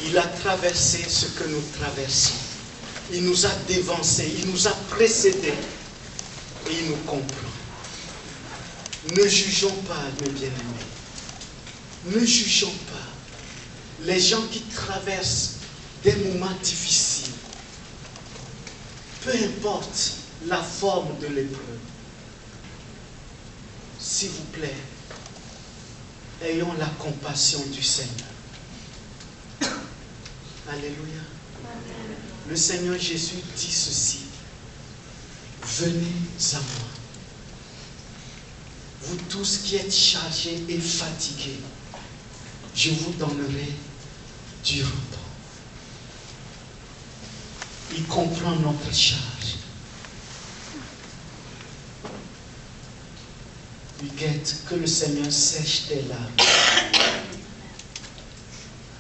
Il a traversé ce que nous traversons. Il nous a dévancés, il nous a précédés et il nous comprend. Ne jugeons pas, mes bien-aimés. Ne jugeons pas les gens qui traversent des moments difficiles. Peu importe la forme de l'épreuve. S'il vous plaît, ayons la compassion du Seigneur. Alléluia. Le Seigneur Jésus dit ceci. Venez à moi. Vous tous qui êtes chargés et fatigués, je vous donnerai du repos. Il comprend notre charge. Huguette, que le Seigneur sèche tes larmes.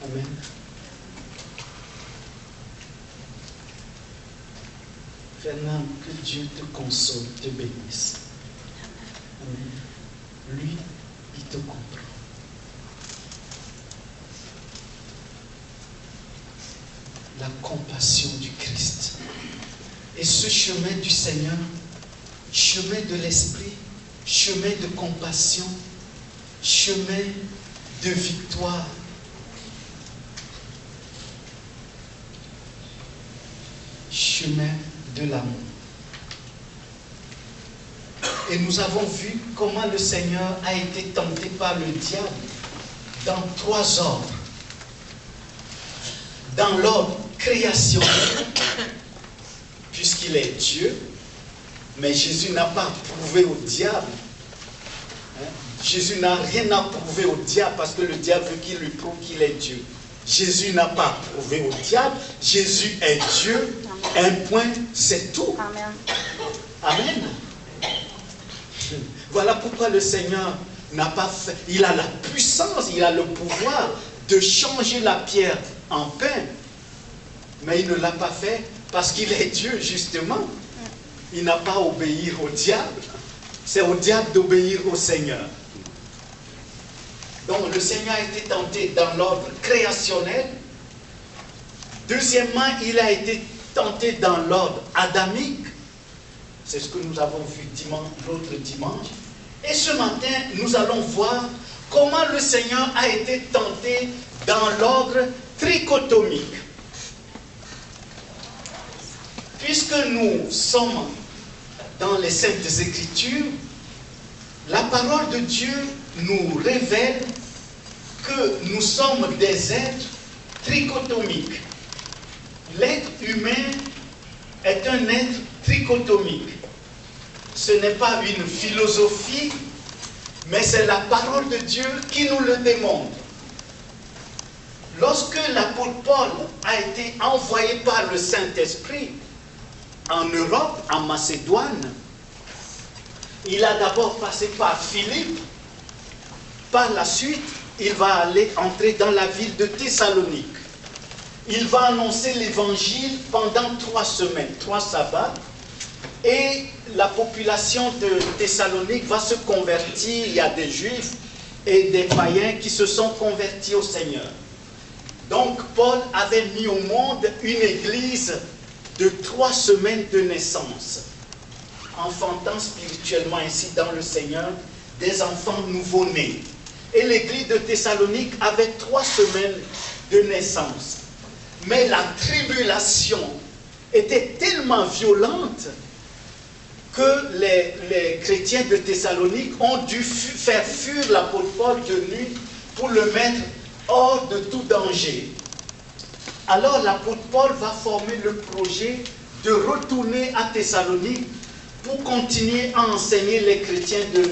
Amen. Fernand, que Dieu te console, te bénisse. Amen. Lui, il te comprend. La compassion du Christ. Et ce chemin du Seigneur, chemin de l'Esprit, chemin de compassion, chemin de victoire. Chemin de l'amour. Et nous avons vu comment le Seigneur a été tenté par le diable dans 3 ordres. Dans l'ordre créationnel, puisqu'il est Dieu, mais Jésus n'a pas prouvé au diable. Jésus n'a rien à prouver au diable parce que le diable veut qu'il lui prouve qu'il est Dieu. Jésus n'a pas prouvé au diable. Jésus est Dieu. Un point, c'est tout. Amen. Amen. Voilà pourquoi le Seigneur n'a pas fait. Il a la puissance, il a le pouvoir de changer la pierre en pain. Mais il ne l'a pas fait parce qu'il est Dieu, justement. Il n'a pas obéi au diable. C'est au diable d'obéir au Seigneur. Donc le Seigneur a été tenté dans l'ordre créationnel. Deuxièmement, il a été tenté dans l'ordre adamique. C'est ce que nous avons vu l'autre dimanche. Et ce matin, nous allons voir comment le Seigneur a été tenté dans l'ordre trichotomique. Puisque nous sommes dans les Saintes Écritures, la parole de Dieu nous révèle que nous sommes des êtres trichotomiques. L'être humain est un être trichotomique. Ce n'est pas une philosophie, mais c'est la parole de Dieu qui nous le démontre. Lorsque l'apôtre Paul a été envoyé par le Saint-Esprit en Europe, en Macédoine, il a d'abord passé par Philippe. Par la suite, il va entrer dans la ville de Thessalonique. Il va annoncer l'évangile pendant 3 semaines, 3 sabbats. Et la population de Thessalonique va se convertir. Il y a des juifs et des païens qui se sont convertis au Seigneur. Donc Paul avait mis au monde une église de 3 semaines de naissance, enfantant spirituellement ainsi dans le Seigneur des enfants nouveau-nés. Et l'église de Thessalonique avait 3 semaines de naissance. Mais la tribulation était tellement violente que les chrétiens de Thessalonique ont dû faire fuir l'apôtre Paul de nuit pour le mettre hors de tout danger. Alors l'apôtre Paul va former le projet de retourner à Thessalonique pour continuer à enseigner les chrétiens de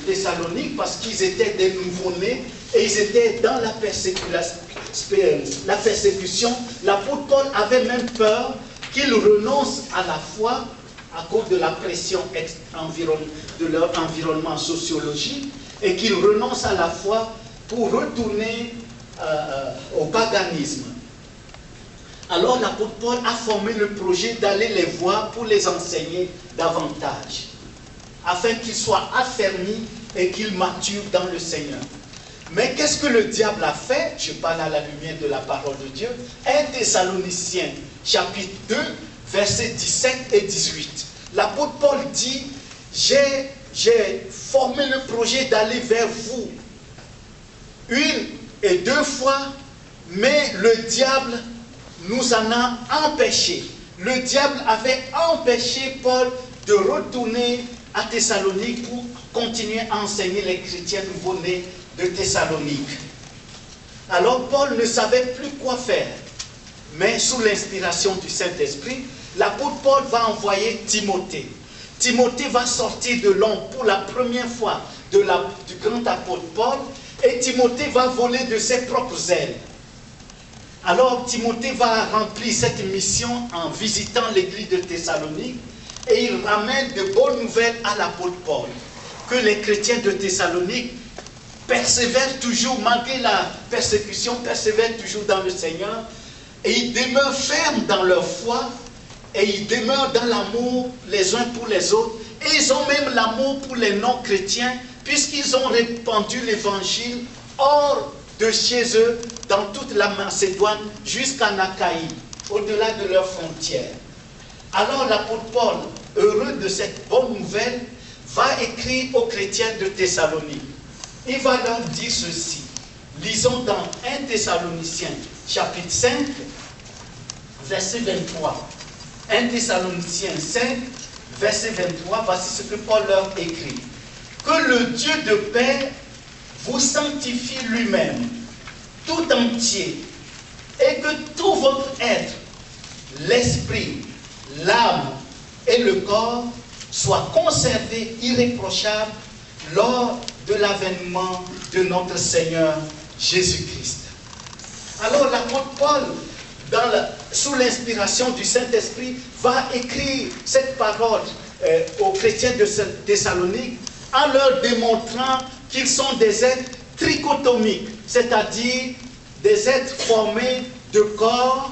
Thessalonique parce qu'ils étaient des nouveau-nés et ils étaient dans la persécution. L'apôtre Paul avait même peur qu'ils renoncent à la foi à cause de la pression de leur environnement sociologique et qu'ils renoncent à la foi pour retourner au paganisme. Alors l'apôtre Paul a formé le projet d'aller les voir pour les enseigner davantage, afin qu'ils soient affermis et qu'ils maturent dans le Seigneur. Mais qu'est-ce que le diable a fait? Je parle à la lumière de la parole de Dieu. 1 Thessaloniciens, chapitre 2, versets 17 et 18. L'apôtre Paul dit, j'ai formé le projet d'aller vers vous 1 et 2 fois, mais le diable nous en a empêchés. Le diable avait empêché Paul de retourner à Thessalonique pour continuer à enseigner les chrétiens nouveau-nés de Thessalonique. Alors Paul ne savait plus quoi faire. Mais sous l'inspiration du Saint-Esprit, l'apôtre Paul va envoyer Timothée. Timothée va sortir de l'ombre pour la première fois du grand apôtre Paul, et Timothée va voler de ses propres ailes. Alors Timothée va remplir cette mission en visitant l'église de Thessalonique, et il ramène de bonnes nouvelles à l'apôtre Paul, que les chrétiens de Thessalonique persévèrent toujours, malgré la persécution, persévèrent toujours dans le Seigneur, et ils demeurent fermes dans leur foi, et ils demeurent dans l'amour les uns pour les autres, et ils ont même l'amour pour les non-chrétiens, puisqu'ils ont répandu l'évangile hors de chez eux, dans toute la Macédoine, jusqu'en Achaïe, au-delà de leurs frontières. Alors l'apôtre Paul, heureux de cette bonne nouvelle, va écrire aux chrétiens de Thessalonique. Il va leur dire ceci. Lisons dans 1 Thessaloniciens, chapitre 5, verset 23. 1 Thessaloniciens 5, verset 23, voici ce que Paul leur écrit. Que le Dieu de paix vous sanctifie lui-même, tout entier, et que tout votre être, l'esprit, l'âme et le corps soient conservés irréprochables lors de l'avènement de notre Seigneur Jésus-Christ. Alors l'apôtre Paul, sous l'inspiration du Saint-Esprit, va écrire cette parole aux chrétiens de Thessalonique en leur démontrant qu'ils sont des êtres trichotomiques, c'est-à-dire des êtres formés de corps,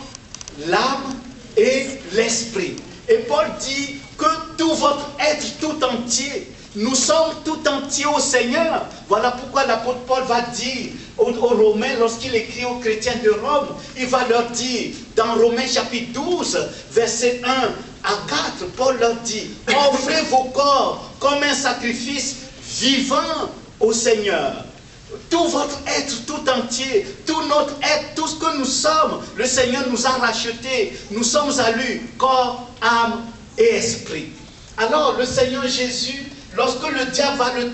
l'âme et l'esprit. Et Paul dit que tout votre être tout entier, nous sommes tout entiers au Seigneur. Voilà pourquoi l'apôtre Paul va dire aux Romains, lorsqu'il écrit aux chrétiens de Rome, il va leur dire, dans Romains chapitre 12, verset 1 à 4, Paul leur dit, offrez vos corps comme un sacrifice vivant au Seigneur. Tout votre être tout entier, tout notre être, tout ce que nous sommes, le Seigneur nous a rachetés. Nous sommes à lui, corps, âme et esprit. Alors le Seigneur Jésus, lorsque le diable va le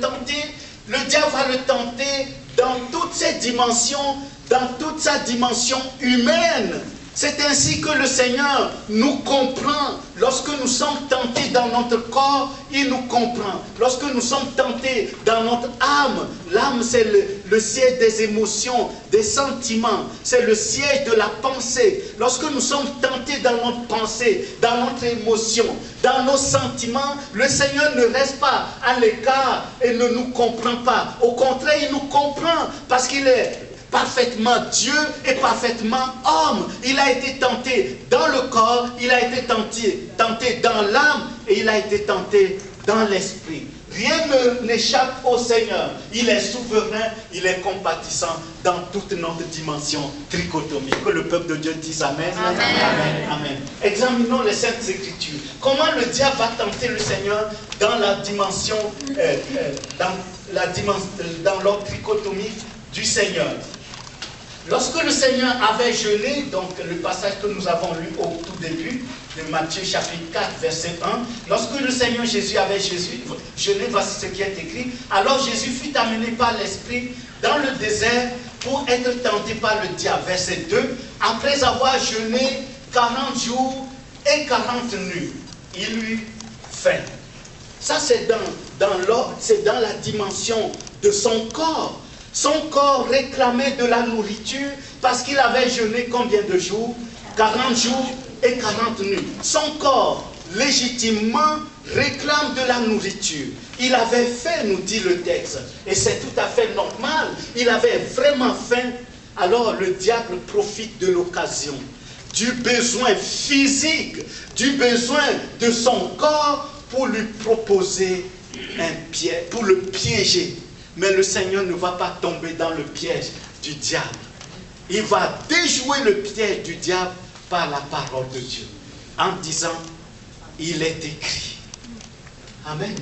tenter dans toutes ses dimensions, dans toute sa dimension humaine. C'est ainsi que le Seigneur nous comprend. Lorsque nous sommes tentés dans notre corps, il nous comprend. Lorsque nous sommes tentés dans notre âme, l'âme c'est le siège des émotions, des sentiments, c'est le siège de la pensée. Lorsque nous sommes tentés dans notre pensée, dans notre émotion, dans nos sentiments, le Seigneur ne reste pas à l'écart et ne nous comprend pas. Au contraire, il nous comprend parce qu'il est parfaitement Dieu et parfaitement homme. Il a été tenté dans le corps, il a été tenté dans l'âme et il a été tenté dans l'esprit. Rien n'échappe au Seigneur. Il est souverain, il est compatissant dans toute notre dimension trichotomique. Que le peuple de Dieu dise Amen. Amen. Amen. Amen. Examinons les Saintes Écritures. Comment le diable va tenter le Seigneur dans la dimension, dans l'ordre trichotomique du Seigneur. Lorsque le Seigneur avait jeûné, donc le passage que nous avons lu au tout début de Matthieu chapitre 4 verset 1, lorsque le Seigneur Jésus avait jeûné, voici ce qui est écrit, alors Jésus fut amené par l'Esprit dans le désert pour être tenté par le diable. Verset 2, après avoir jeûné 40 jours et 40 nuits, il eut faim. Ça c'est dans la dimension de son corps. Son corps réclamait de la nourriture parce qu'il avait jeûné combien de jours? 40 jours et 40 nuits. Son corps, légitimement, réclame de la nourriture. Il avait faim, nous dit le texte. Et c'est tout à fait normal. Il avait vraiment faim. Alors le diable profite de l'occasion, du besoin physique, du besoin de son corps pour lui proposer un piège, pour le piéger. Mais le Seigneur ne va pas tomber dans le piège du diable. Il va déjouer le piège du diable par la parole de Dieu. En disant, il est écrit. Amen.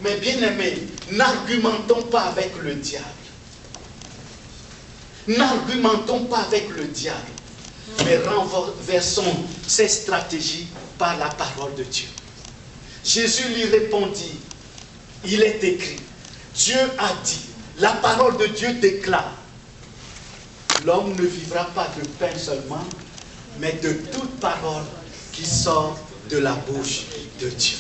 Mais bien aimés, n'argumentons pas avec le diable. N'argumentons pas avec le diable. Mais renversons ses stratégies par la parole de Dieu. Jésus lui répondit, il est écrit, Dieu a dit, la parole de Dieu déclare, l'homme ne vivra pas de pain seulement, mais de toute parole qui sort de la bouche de Dieu.